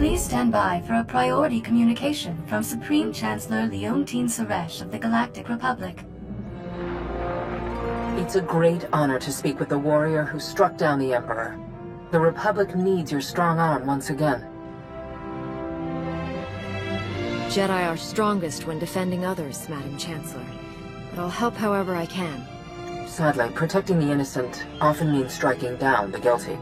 Please stand by for a priority communication from Supreme Chancellor Leontine Suresh of the Galactic Republic. It's a great honor to speak with the warrior who struck down the Emperor. The Republic needs your strong arm once again. Jedi are strongest when defending others, Madam Chancellor. But I'll help however I can. Sadly, protecting the innocent often means striking down the guilty.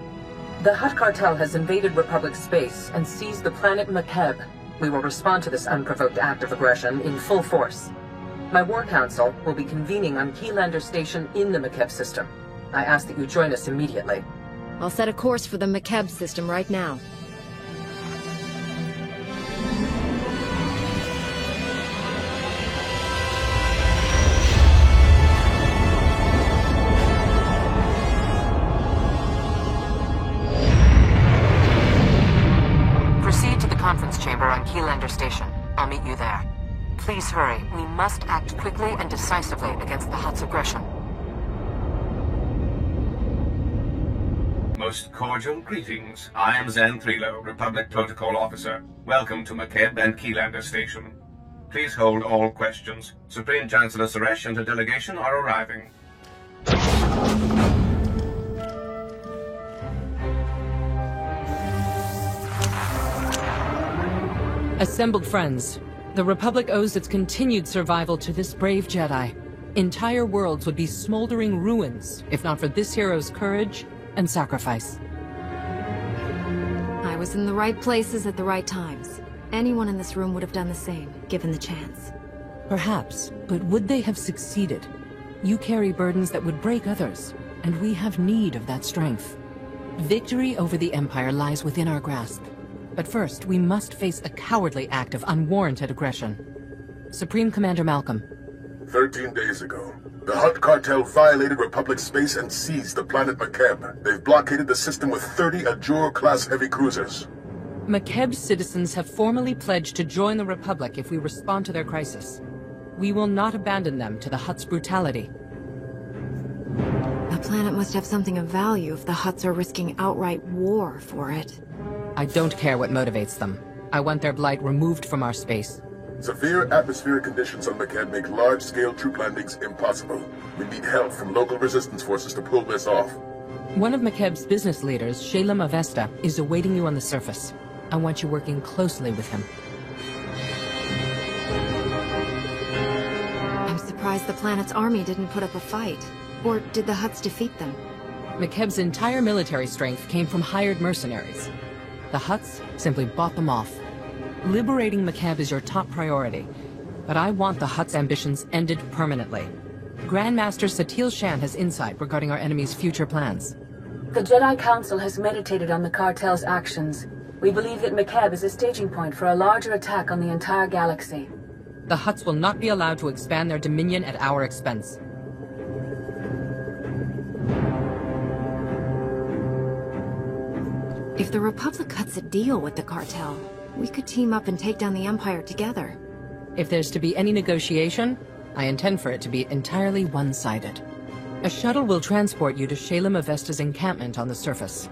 The Hutt cartel has invaded Republic space and seized the planet Makeb. We will respond to this unprovoked act of aggression in full force. My War Council will be convening on Keylander Station in the Makeb system. I ask that you join us immediately. I'll set a course for the Makeb system right now. Conference chamber on Keylander Station. I'll meet you there. Please hurry. We must act quickly and decisively against the Hutt's aggression. Most cordial greetings. I am Zen Thrilo, Republic Protocol Officer. Welcome to Makeb and Keylander Station. Please hold all questions. Supreme Chancellor Suresh and her delegation are arriving. Assembled friends, the Republic owes its continued survival to this brave Jedi. Entire worlds would be smoldering ruins if not for this hero's courage and sacrifice. I was in the right places at the right times. Anyone in this room would have done the same, given the chance. Perhaps, but would they have succeeded? You carry burdens that would break others, and we have need of that strength. Victory over the Empire lies within our grasp. But first, we must face a cowardly act of unwarranted aggression. Supreme Commander Malcolm. 13 days ago, the Hutt cartel violated Republic space and seized the planet Makeb. They've blockaded the system with 30 Ajur-class heavy cruisers. Makeb's citizens have formally pledged to join the Republic if we respond to their crisis. We will not abandon them to the Hutt's brutality. The planet must have something of value if the Hutts are risking outright war for it. I don't care what motivates them. I want their blight removed from our space. Severe atmospheric conditions on Makeb make large-scale troop landings impossible. We need help from local resistance forces to pull this off. One of Makeb's business leaders, Shalem Avesta, is awaiting you on the surface. I want you working closely with him. I'm surprised the planet's army didn't put up a fight. Or did the Hutts defeat them? Makeb's entire military strength came from hired mercenaries. The Hutts simply bought them off. Liberating Makeb is your top priority, but I want the Hutts' ambitions ended permanently. Grandmaster Satil Shan has insight regarding our enemy's future plans. The Jedi Council has meditated on the cartel's actions. We believe that Makeb is a staging point for a larger attack on the entire galaxy. The Hutts will not be allowed to expand their dominion at our expense. If the Republic cuts a deal with the cartel, we could team up and take down the Empire together. If there's to be any negotiation, I intend for it to be entirely one-sided. A shuttle will transport you to Shalem Avesta's encampment on the surface.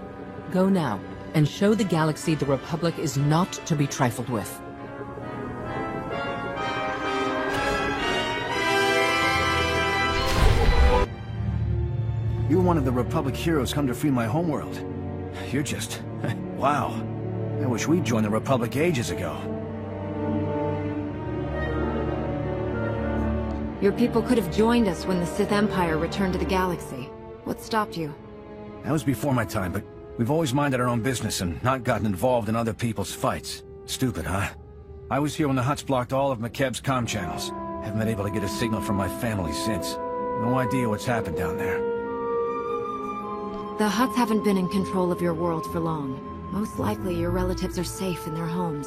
Go now, and show the galaxy the Republic is not to be trifled with. You're one of the Republic heroes come to free my homeworld. You're just... wow. I wish we'd joined the Republic ages ago. Your people could have joined us when the Sith Empire returned to the galaxy. What stopped you? That was before my time, but we've always minded our own business and not gotten involved in other people's fights. Stupid, huh? I was here when the Hutts blocked all of Makeb's comm channels. Haven't been able to get a signal from my family since. No idea what's happened down there. The Hutts haven't been in control of your world for long. Most likely your relatives are safe in their homes.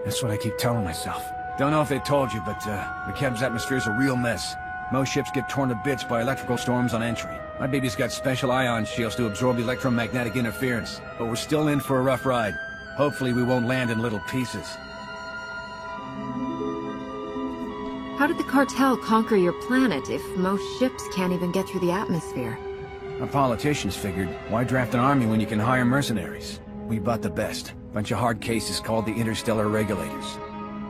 That's what I keep telling myself. Don't know if they told you, but Makeb's atmosphere's a real mess. Most ships get torn to bits by electrical storms on entry. My baby's got special ion shields to absorb electromagnetic interference, but we're still in for a rough ride. Hopefully we won't land in little pieces. How did the cartel conquer your planet if most ships can't even get through the atmosphere? Our politicians figured, why draft an army when you can hire mercenaries? We bought the best. Bunch of hard cases called the Interstellar Regulators.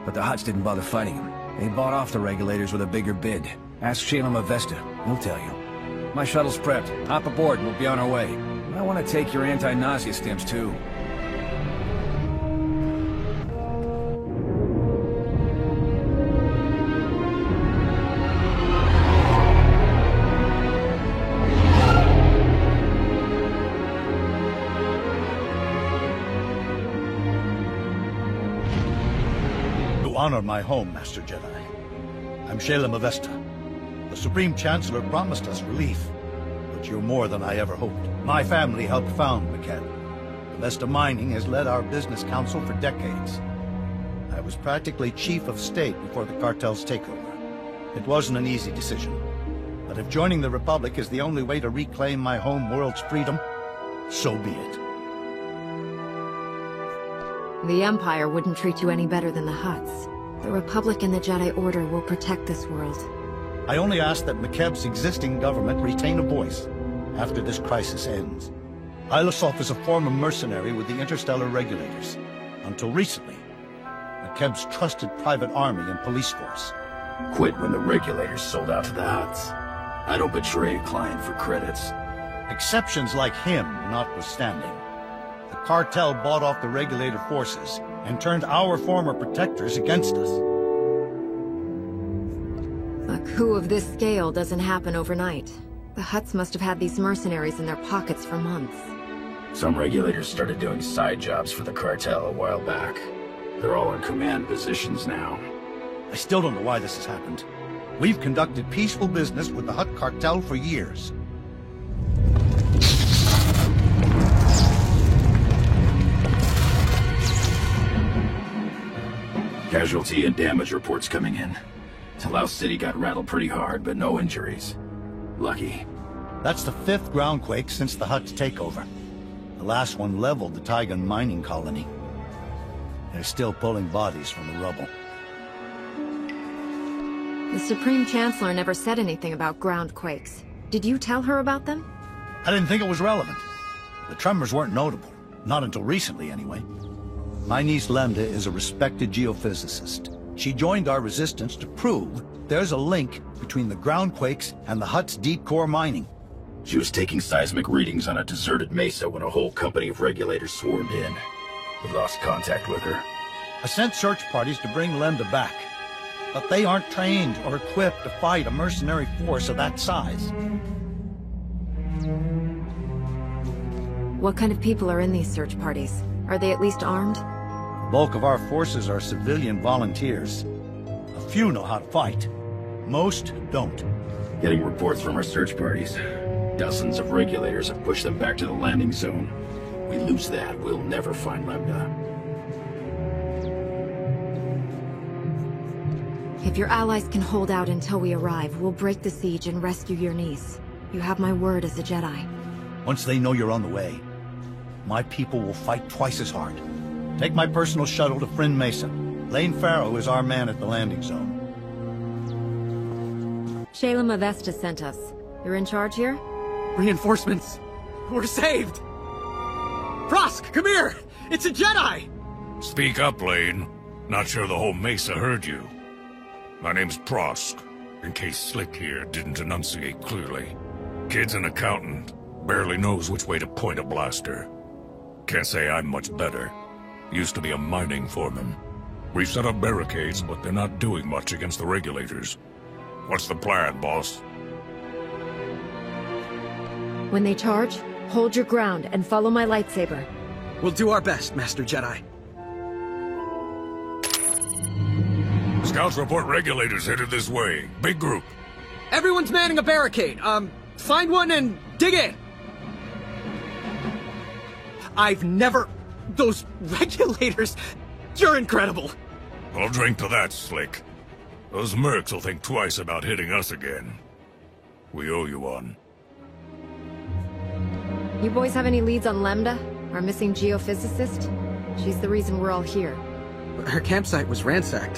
But the Hutts didn't bother fighting them. They bought off the Regulators with a bigger bid. Ask Shalem Avesta, he'll tell you. My shuttle's prepped. Hop aboard, we'll be on our way. I want to take your anti-nausea stims, too. Honor my home, Master Jedi. I'm Shalem Avesta. The Supreme Chancellor promised us relief, but you're more than I ever hoped. My family helped found McKeb. Avesta Mining has led our business council for decades. I was practically chief of state before the cartel's takeover. It wasn't an easy decision, but if joining the Republic is the only way to reclaim my home world's freedom, so be it. The Empire wouldn't treat you any better than the Hutts. The Republic and the Jedi Order will protect this world. I only ask that McKeb's existing government retain a voice after this crisis ends. Ilosov is a former mercenary with the Interstellar Regulators. Until recently, McKeb's trusted private army and police force. Quit when the Regulators sold out to the Hutts. I don't betray a client for credits. Exceptions like him notwithstanding. The cartel bought off the Regulator forces and turned our former protectors against us. A coup of this scale doesn't happen overnight. The Hutts must have had these mercenaries in their pockets for months. Some Regulators started doing side jobs for the cartel a while back. They're all in command positions now. I still don't know why this has happened. We've conducted peaceful business with the Hutt cartel for years. Casualty and damage reports coming in. Talau City got rattled pretty hard, but no injuries. Lucky. That's the 5th groundquake since the Hutt's takeover. The last one leveled the Tygan mining colony. They're still pulling bodies from the rubble. The Supreme Chancellor never said anything about groundquakes. Did you tell her about them? I didn't think it was relevant. The tremors weren't notable. Not until recently, anyway. My niece Lambda is a respected geophysicist. She joined our resistance to prove there's a link between the groundquakes and the Hutt's deep core mining. She was taking seismic readings on a deserted mesa when a whole company of Regulators swarmed in. We lost contact with her. I sent search parties to bring Lambda back, but they aren't trained or equipped to fight a mercenary force of that size. What kind of people are in these search parties? Are they at least armed? The bulk of our forces are civilian volunteers. A few know how to fight. Most don't. Getting reports from our search parties. Dozens of Regulators have pushed them back to the landing zone. We lose that, we'll never find Lambda. If your allies can hold out until we arrive, we'll break the siege and rescue your niece. You have my word as a Jedi. Once they know you're on the way, my people will fight twice as hard. Take my personal shuttle to Friend Mesa. Lane Farrow is our man at the landing zone. Shalem Avesta sent us. You're in charge here? Reinforcements! We're saved! Prosk, come here! It's a Jedi! Speak up, Lane. Not sure the whole Mesa heard you. My name's Prosk, in case Slick here didn't enunciate clearly. Kid's an accountant. Barely knows which way to point a blaster. Can't say I'm much better. Used to be a mining foreman. We've set up barricades, but they're not doing much against the Regulators. What's the plan, boss? When they charge, hold your ground and follow my lightsaber. We'll do our best, Master Jedi. Scouts report Regulators headed this way. Big group. Everyone's manning a barricade. Find one and dig in. I've never... Those Regulators... You're incredible. I'll drink to that, Slick. Those mercs will think twice about hitting us again. We owe you one. You boys have any leads on Lambda, our missing geophysicist? She's the reason we're all here. Her campsite was ransacked.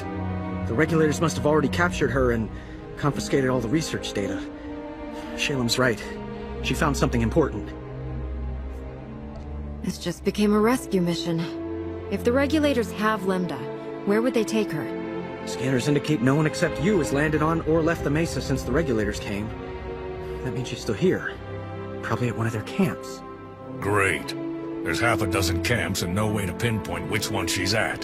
The Regulators must have already captured her and confiscated all the research data. Shalem's right. She found something important. This just became a rescue mission. If the regulators have Lambda, where would they take her? Scanners indicate no one except you has landed on or left the Mesa since the regulators came. That means she's still here. Probably at one of their camps. Great. There's half a dozen camps and no way to pinpoint which one she's at.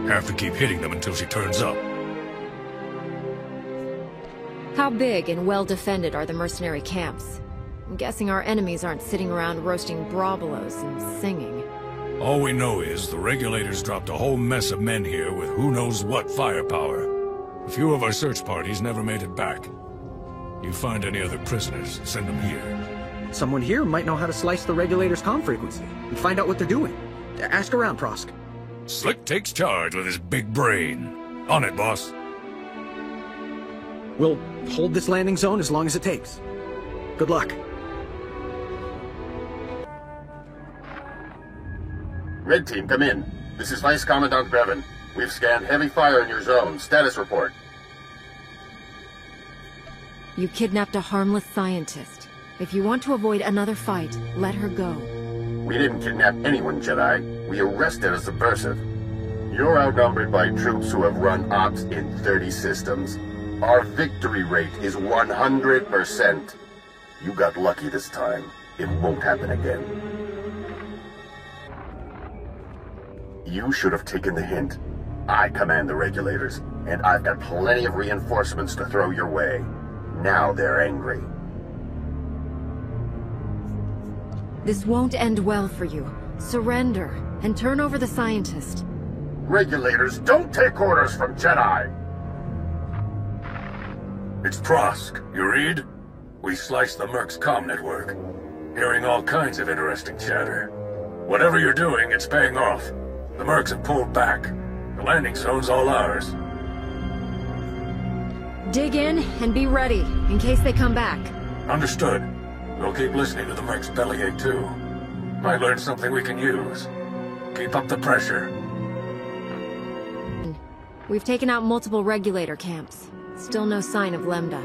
Have to keep hitting them until she turns up. How big and well-defended are the mercenary camps? I'm guessing our enemies aren't sitting around roasting brobolos and singing. All we know is the regulators dropped a whole mess of men here with who knows what firepower. A few of our search parties never made it back. You find any other prisoners, send them here. Someone here might know how to slice the regulators' comm frequency and find out what they're doing. Ask around, Prosk. Slick takes charge with his big brain. On it, boss. We'll hold this landing zone as long as it takes. Good luck. Red Team, come in. This is Vice Commandant Brevin. We've scanned heavy fire in your zone. Status report. You kidnapped a harmless scientist. If you want to avoid another fight, let her go. We didn't kidnap anyone, Jedi. We arrested a subversive. You're outnumbered by troops who have run ops in 30 systems. Our victory rate is 100%. You got lucky this time. It won't happen again. You should have taken the hint. I command the regulators, and I've got plenty of reinforcements to throw your way. Now they're angry. This won't end well for you. Surrender, and turn over the scientist. Regulators don't take orders from Jedi! It's Prosk. You read? We sliced the Merc's comm network. Hearing all kinds of interesting chatter. Whatever you're doing, it's paying off. The Mercs have pulled back. The landing zone's all ours. Dig in and be ready, in case they come back. Understood. We'll keep listening to the Merc's bellyache, too. Might learn something we can use. Keep up the pressure. We've taken out multiple regulator camps. Still no sign of Lambda.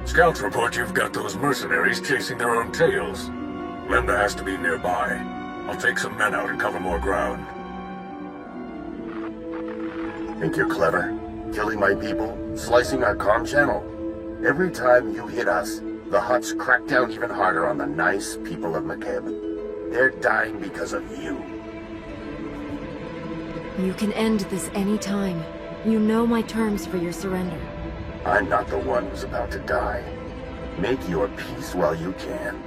Scouts report you've got those mercenaries chasing their own tails. Lambda has to be nearby. I'll take some men out and cover more ground. Think you're clever? Killing my people? Slicing our comm channel? Every time you hit us, the Hutts crack down even harder on the nice people of McKeb. They're dying because of you. You can end this any time. You know my terms for your surrender. I'm not the one who's about to die. Make your peace while you can.